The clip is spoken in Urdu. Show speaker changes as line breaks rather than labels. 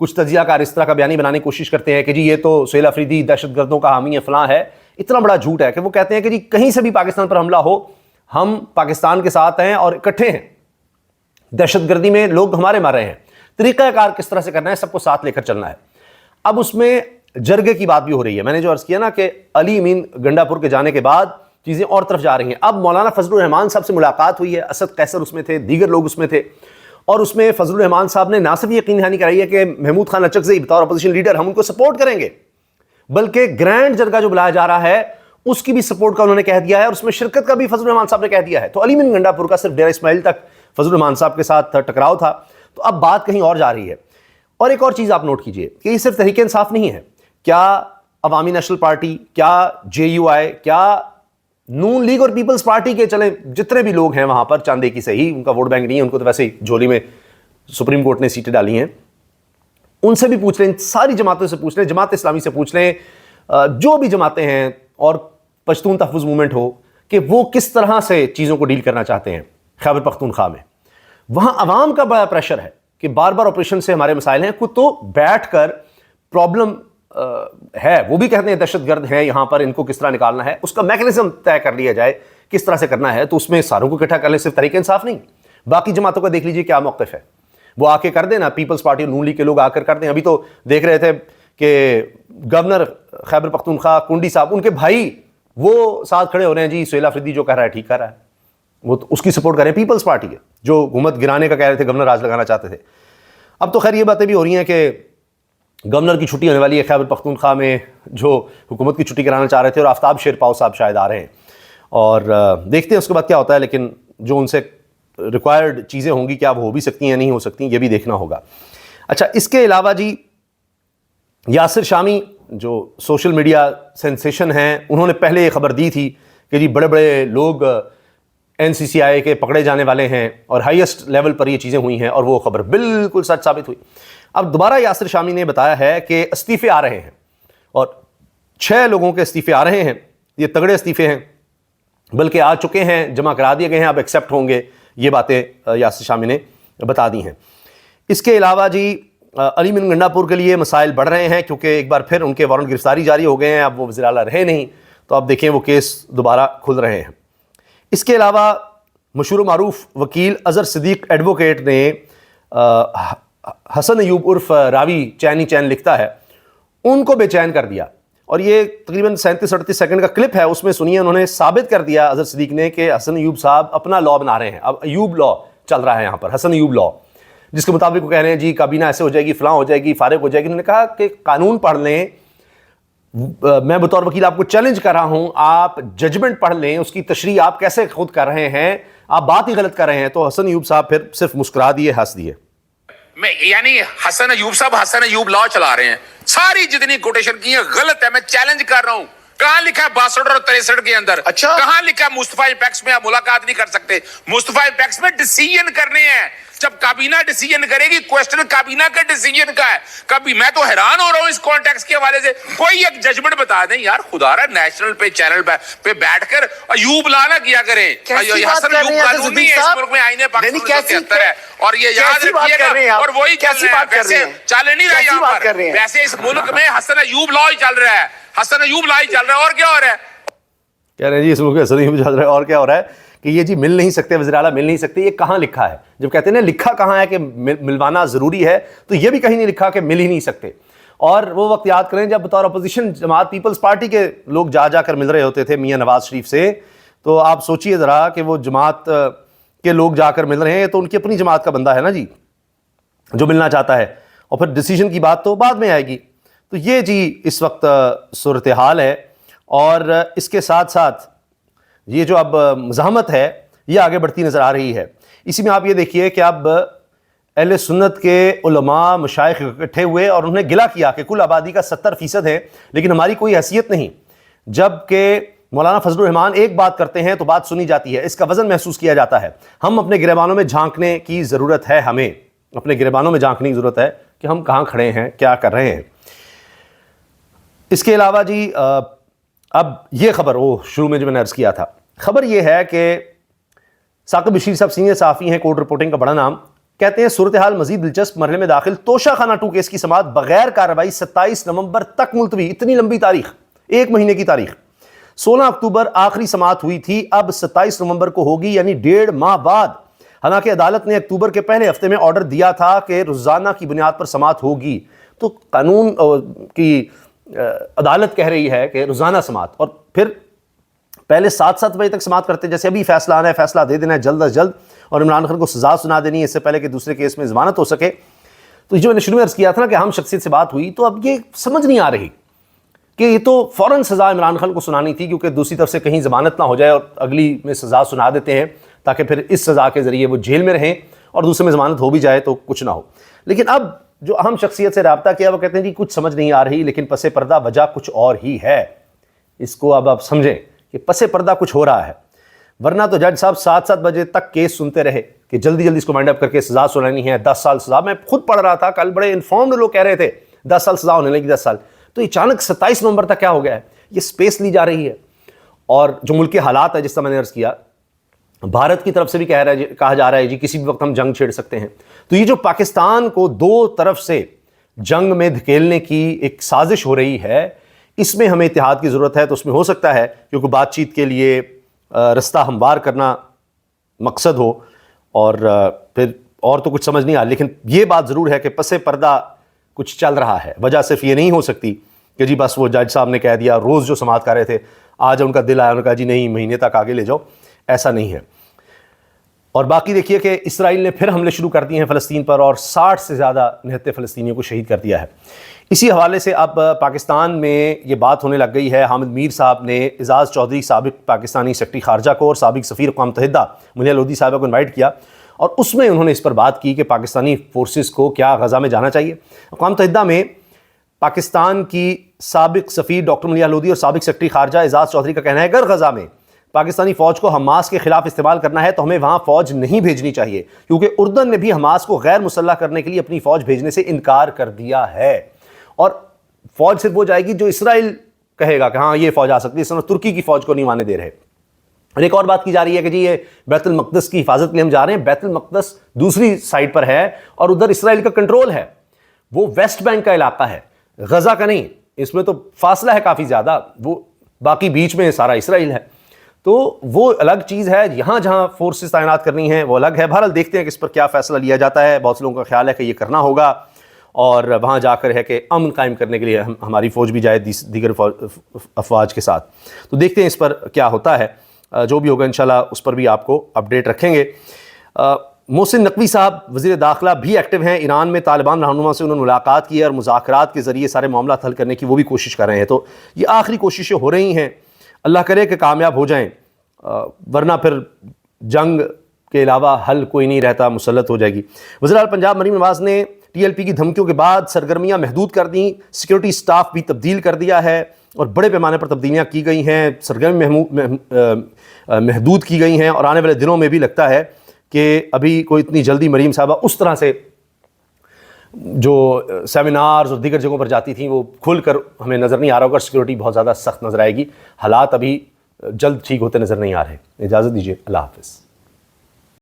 کچھ تجزیہ کار اس طرح کا بیانی بنانے کی کوشش کرتے ہیں کہ جی یہ تو سہیل افریدی دہشت گردوں کا حامی ہے، فلاں ہے. اتنا بڑا جھوٹ ہے کہ وہ کہتے ہیں کہ جی کہیں سے بھی پاکستان پر حملہ ہو ہم پاکستان کے ساتھ ہیں اور اکٹھے ہیں، دہشت گردی میں لوگ ہمارے مار رہے ہیں، طریقہ کار کس طرح سے کرنا ہے، سب کو ساتھ لے کر چلنا ہے. اب اس میں جرگے کی بات بھی ہو رہی ہے. میں نے جو عرض کیا نا کہ علی امین گنڈا پور کے جانے کے بعد چیزیں اور طرف جا رہی ہیں. اب مولانا فضل الرحمان صاحب سے ملاقات ہوئی ہے، اسد قیصر اس میں تھے، دیگر لوگ اس میں تھے، اور اس میں فضل الرحمان صاحب نے نہ صرف یقین دہانی کرائی ہے کہ محمود خان اچکزئی بطور اپوزیشن لیڈر ہم ان کو سپورٹ کریں گے، بلکہ گرینڈ جرگہ جو بلایا جا رہا ہے اس کی بھی سپورٹ کا انہوں نے کہہ دیا ہے، اور اس میں شرکت کا بھی فضل الرحمان صاحب نے کہہ دیا ہے. تو علی امین گنڈا پور کا صرف ڈیرہ اسماعیل تک فضل الرحمان صاحب کے ساتھ ٹکراؤ تھا، تو اب بات کہیں اور جا رہی ہے. اور ایک اور چیز آپ نوٹ کیجئے کہ یہ صرف تحریک انصاف نہیں ہے. کیا عوامی نیشنل پارٹی، کیا جے یو آئی، کیا نون لیگ اور پیپلز پارٹی کے چلیں جتنے بھی لوگ ہیں وہاں پر، چاند ایک ہی سے ہی، ان کا ووٹ بینک نہیں ہے، ان کو تو ویسے ہی جھولی میں سپریم کورٹ نے سیٹیں ڈالی ہیں، ان سے بھی پوچھ لیں، ساری جماعتوں سے پوچھ لیں، جماعت اسلامی سے پوچھ لیں، جو بھی جماعتیں ہیں، اور پشتون تحفظ موومنٹ ہو، کہ وہ کس طرح سے چیزوں کو ڈیل کرنا چاہتے ہیں خیبر پختونخوا میں. وہاں عوام کا بڑا پریشر ہے کہ بار بار آپریشن سے ہمارے مسائل ہیں، خود تو بیٹھ کر پرابلم ہے، وہ بھی کہتے ہیں دہشت گرد ہیں یہاں پر، ان کو کس طرح نکالنا ہے، اس کا میکنزم طے کر لیا جائے کس طرح سے کرنا ہے. تو اس میں ساروں کو اکٹھا کر لیں، صرف تحریک انصاف نہیں، باقی جماعتوں کا دیکھ لیجئے کیا موقف ہے، وہ آ کے کر دیں نا، پیپلز پارٹی اور نون لیگ کے لوگ آ کر کر دیں. ابھی تو دیکھ رہے تھے کہ گورنر خیبر پختونخوا کنڈی صاحب، ان کے بھائی وہ ساتھ کھڑے ہو رہے ہیں، جی سہیل افریدی جو کہہ رہا ہے ٹھیک کر رہا ہے، وہ تو اس کی سپورٹ کر رہے ہیں، پیپلز پارٹی ہے جو حکومت گرانے کا کہہ رہے تھے، گورنر راج لگانا چاہتے تھے. اب تو خیر یہ باتیں بھی ہو رہی ہیں کہ گورنر کی چھٹی ہونے والی ہے خیبر پختونخوا میں، جو حکومت کی چھٹی کرانا چاہ رہے تھے، اور آفتاب شیرپاؤ صاحب شاید آ رہے ہیں، اور دیکھتے ہیں اس کے بعد کیا ہوتا ہے. لیکن جو ان سے ریکوائرڈ چیزیں ہوں گی کیا وہ ہو بھی سکتی ہیں یا نہیں ہو سکتی، یہ بھی دیکھنا ہوگا. اچھا، اس کے علاوہ جی یاسر شامی جو سوشل میڈیا سینسیشن ہیں، انہوں نے پہلے یہ خبر دی تھی کہ جی بڑے بڑے لوگ این سی سی آئی کے پکڑے جانے والے ہیں، اور ہائیسٹ لیول پر یہ چیزیں ہوئی ہیں، اور وہ خبر بالکل سچ ثابت ہوئی. اب دوبارہ یاسر شامی نے بتایا ہے کہ استعفے آ رہے ہیں، اور 6 لوگوں کے استعفے آ رہے ہیں، یہ تگڑے استعفے ہیں، بلکہ آ چکے ہیں، جمع کرا دیے گئے ہیں، اب ایکسیپٹ ہوں گے. یہ باتیں یاسر شامی نے بتا دی ہیں. اس کے علاوہ جی علی امین گنڈا پور کے لیے مسائل بڑھ رہے ہیں، کیونکہ ایک بار پھر ان کے وارنٹ گرفتاری جاری ہو گئے ہیں، اب وہ وزیر اعلیٰ رہے نہیں، تو اب دیکھیں وہ کیس دوبارہ کھل رہے ہیں. اس کے علاوہ مشہور و معروف وکیل اظہر صدیق ایڈوکیٹ نے حسن ایوب عرف راوی چینی چین لکھتا ہے، ان کو بے چین کر دیا. اور یہ تقریباً 37-38 سیکنڈ کا کلپ ہے، اس میں سنیے انہوں نے ثابت کر دیا اظہر صدیق نے کہ حسن ایوب صاحب اپنا لا بنا رہے ہیں. اب ایوب لا چل رہا ہے یہاں پر، حسن ایوب لا، جس کے مطابق وہ کہہ رہے ہیں جی کابینہ ایسے ہو جائے گی، فلاں ہو جائے گی، فارغ ہو جائے گی. انہوں نے کہا کہ قانون پڑھ لیں، میں بطور وکیل آپ کو چیلنج کر رہا ہوں، آپ ججمنٹ پڑھ لیں، اس کی تشریح آپ کیسے خود کر رہے ہیں، آپ بات ہی غلط کر رہے ہیں. تو حسن ایوب صاحب پھر صرف مسکرا دیے، ہنس دیے.
یعنی حسن ایوب صاحب حسن ایوب لا چلا رہے ہیں، ساری جتنی کوٹیشن کی ہے غلط ہے. میں چیلنج کر رہا ہوں، کہاں لکھا ہے 62 اور 63 کے اندر؟ اچھا کہاں لکھا ہے مصطفیٰ امپیکس میں آپ ملاقات نہیں کر سکتے؟ مصطفیٰ امپیکس میں ڈیسیژن کرنے ہیں، جب کابینہ ڈیسیژن کرے گی، کوسچن کابینہ کا ڈیسیژن کا ہے. کبھی میں تو حیران ہو رہا ہوں اس کانٹیکس کے حوالے سے، کوئی ایک ججمنٹ بتا دیں یار، خدا رہا نیشنل پہ چینل پہ بیٹھ کر ایوب لا نہ کیا کریں. حسن ایوب قانون نہیں ہے اس ملک میں، آئین پاکستان 1973 ہے، اور یہ یاد رکھیے گا. اور وہی چل رہا ہے، ویسے چل نہیں رہا یہاں پر، ویسے اس ملک میں حسن ایوب لا ہی چل رہا ہے، حسن ایوب لا ہی چل رہا ہے. اور کیا ہو رہا ہے؟
کہہ رہے ہیں جی اس ملک میں حسن ایوب چل رہا ہے، اور کیا ہو رہا ہے کہ یہ جی مل نہیں سکتے، وزیر اعلیٰ مل نہیں سکتے. یہ کہاں لکھا ہے؟ جب کہتے ہیں نا لکھا کہاں ہے کہ ملوانا ضروری ہے، تو یہ بھی کہیں نہیں لکھا کہ مل ہی نہیں سکتے. اور وہ وقت یاد کریں جب بطور اپوزیشن جماعت پیپلز پارٹی کے لوگ جا جا کر مل رہے ہوتے تھے میاں نواز شریف سے، تو آپ سوچئے ذرا کہ وہ جماعت کے لوگ جا کر مل رہے ہیں، تو ان کی اپنی جماعت کا بندہ ہے نا جی جو ملنا چاہتا ہے، اور پھر ڈیسیژن کی بات تو بعد میں آئے گی. تو یہ جی اس وقت صورتحال ہے. اور اس کے ساتھ ساتھ یہ جو اب مزاحمت ہے یہ آگے بڑھتی نظر آ رہی ہے. اسی میں آپ یہ دیکھیے کہ اب اہل سنت کے علماء مشائخ اکٹھے ہوئے اور انہوں نے گلہ کیا کہ کل آبادی کا 70% ہے لیکن ہماری کوئی حیثیت نہیں. جبکہ مولانا فضل الرحمان ایک بات کرتے ہیں تو بات سنی جاتی ہے، اس کا وزن محسوس کیا جاتا ہے. ہم اپنے گریبانوں میں جھانکنے کی ضرورت ہے، ہمیں اپنے گریبانوں میں جھانکنے کی ضرورت ہے کہ ہم کہاں کھڑے ہیں، کیا کر رہے ہیں. اس کے علاوہ جی اب یہ خبر، وہ شروع میں جو میں نے عرض کیا تھا، خبر یہ ہے کہ ثاقب بشیر صاحب سینئر صحافی ہیں، کوڈ رپورٹنگ کا بڑا نام، کہتے ہیں صورتحال مزید دلچسپ مرحلے میں داخل، توشہ خانہ 2 کیس کی سماعت بغیر کارروائی 27 نومبر تک ملتوی۔ اتنی لمبی تاریخ، 1 مہینے کی تاریخ۔ 16 اکتوبر آخری سماعت ہوئی تھی، اب 27 نومبر کو ہوگی، یعنی 1.5 ماہ بعد۔ حالانکہ عدالت نے اکتوبر کے پہلے ہفتے میں آرڈر دیا تھا کہ روزانہ کی بنیاد پر سماعت ہوگی، تو قانون کی عدالت کہہ رہی ہے کہ روزانہ سماعت، اور پھر پہلے 7 بجے تک سماعت کرتے، جیسے ابھی فیصلہ آنا ہے، فیصلہ دے دینا ہے جلد از جلد، اور عمران خان کو سزا سنا دینی ہے اس سے پہلے کہ دوسرے کیس میں ضمانت ہو سکے۔ تو جو میں نے شروع میں عرض کیا تھا نا کہ اہم شخصیت سے بات ہوئی، تو اب یہ سمجھ نہیں آ رہی کہ یہ تو فوراً سزا عمران خان کو سنانی تھی، کیونکہ دوسری طرف سے کہیں ضمانت نہ ہو جائے اور اگلی میں سزا سنا دیتے ہیں تاکہ پھر اس سزا کے ذریعے وہ جیل میں رہیں، اور دوسرے میں ضمانت ہو بھی جائے تو کچھ نہ ہو۔ لیکن اب جو اہم شخصیت سے رابطہ کیا، وہ کہتے ہیں جی کچھ سمجھ نہیں آ رہی، لیکن پس پردہ وجہ کچھ اور ہی ہے۔ اس کو اب آپ سمجھیں کہ پس پردہ کچھ ہو رہا ہے، ورنہ تو جج صاحب 7 بجے تک کیس سنتے رہے کہ جلدی جلدی اس کو وائنڈ اپ کر کے سزا سنانی ہے، 10 سال سزا۔ میں خود پڑھ رہا تھا کل، بڑے انفارمڈ لوگ کہہ رہے تھے 10 سال سزا ہونے لگی، 10 سال، تو اچانک 27 نومبر تک کیا ہو گیا ہے؟ یہ سپیس لی جا رہی ہے، اور جو ملک کے حالات ہے جس طرح میں نے عرض کیا، بھارت کی طرف سے بھی کہا جا رہا ہے جی کسی بھی وقت ہم جنگ چھیڑ سکتے ہیں۔ تو یہ جو پاکستان کو دو طرف سے جنگ میں دھکیلنے کی ایک سازش ہو رہی ہے، اس میں ہمیں اتحاد کی ضرورت ہے۔ تو اس میں ہو سکتا ہے کیونکہ بات چیت کے لیے رستہ ہموار کرنا مقصد ہو، اور پھر اور تو کچھ سمجھ نہیں آ، لیکن یہ بات ضرور ہے کہ پس پردہ کچھ چل رہا ہے۔ وجہ صرف یہ نہیں ہو سکتی کہ جی بس وہ جج صاحب نے کہہ دیا، روز جو سماعت کر رہے تھے، آج ان کا دل آیا، انہوں نے کہا جی نہیں مہینے تک آگے لے جاؤ، ایسا نہیں ہے۔ اور باقی دیکھیے کہ اسرائیل نے پھر حملے شروع کر دیے ہیں فلسطین پر، اور 60 سے زیادہ نہتے فلسطینیوں کو شہید کر دیا ہے۔ اسی حوالے سے اب پاکستان میں یہ بات ہونے لگ گئی ہے، حامد میر صاحب نے اعزاز چودھری سابق پاکستانی سیکرٹری خارجہ کو اور سابق سفیر اقوام متحدہ منیہ لودھی صاحبہ کو انوائٹ کیا، اور اس میں انہوں نے اس پر بات کی کہ پاکستانی فورسز کو کیا غزہ میں جانا چاہیے۔ اقوام متحدہ میں پاکستان کی سابق سفیر ڈاکٹر منیہ لودھی اور سابق سیکرٹری خارجہ اعزاز چودھری کا کہنا ہے اگر غزہ میں پاکستانی فوج کو حماس کے خلاف استعمال کرنا ہے تو ہمیں وہاں فوج نہیں بھیجنی چاہیے، کیونکہ اردن نے بھی حماس کو غیر مسلح کرنے کے لیے اپنی فوج بھیجنے سے انکار کر دیا ہے، اور فوج صرف وہ جائے گی جو اسرائیل کہے گا کہ ہاں یہ فوج آ سکتی ہے، اس طرح ترکی کی فوج کو نہیں آنے دے رہے۔ اور ایک اور بات کی جا رہی ہے کہ جی یہ بیت المقدس کی حفاظت کے لیے ہم جا رہے ہیں، بیت المقدس دوسری سائڈ پر ہے اور ادھر اسرائیل کا کنٹرول ہے، وہ ویسٹ بینک کا علاقہ ہے، غزہ کا نہیں، اس میں تو فاصلہ ہے کافی زیادہ، وہ باقی بیچ میں سارا اسرائیل ہے، تو وہ الگ چیز ہے۔ یہاں جہاں فورسز تعینات کرنی ہیں وہ الگ ہے۔ بہرحال دیکھتے ہیں کہ اس پر کیا فیصلہ لیا جاتا ہے۔ بہت سے لوگوں کا خیال ہے کہ یہ کرنا ہوگا، اور وہاں جا کر ہے کہ امن قائم کرنے کے لیے ہماری فوج بھی جائے دیگر افواج کے ساتھ۔ تو دیکھتے ہیں اس پر کیا ہوتا ہے، جو بھی ہوگا انشاءاللہ اس پر بھی آپ کو اپڈیٹ رکھیں گے۔ محسن نقوی صاحب وزیر داخلہ بھی ایکٹیو ہیں، ایران میں طالبان رہنما سے انہوں نے ملاقات کی اور مذاکرات کے ذریعے سارے معاملات حل کرنے کی وہ بھی کوشش کر رہے ہیں۔ تو یہ آخری کوششیں ہو رہی ہیں، اللہ کرے کہ کامیاب ہو جائیں، ورنہ پھر جنگ کے علاوہ حل کوئی نہیں رہتا، مسلط ہو جائے گی۔ وزیر اعلیٰ پنجاب مریم نواز نے ٹی ایل پی کی دھمکیوں کے بعد سرگرمیاں محدود کر دیں، سیکورٹی سٹاف بھی تبدیل کر دیا ہے اور بڑے پیمانے پر تبدیلیاں کی گئی ہیں، سرگرمی محدود کی گئی ہیں، اور آنے والے دنوں میں بھی لگتا ہے کہ ابھی کوئی اتنی جلدی مریم صاحبہ اس طرح سے جو سیمینارز اور دیگر جگہوں پر جاتی تھیں وہ کھل کر ہمیں نظر نہیں آ رہا ہوگا، سیکورٹی بہت زیادہ سخت نظر آئے گی، حالات ابھی جلد ٹھیک ہوتے نظر نہیں آ رہے۔ اجازت دیجیے، اللہ حافظ۔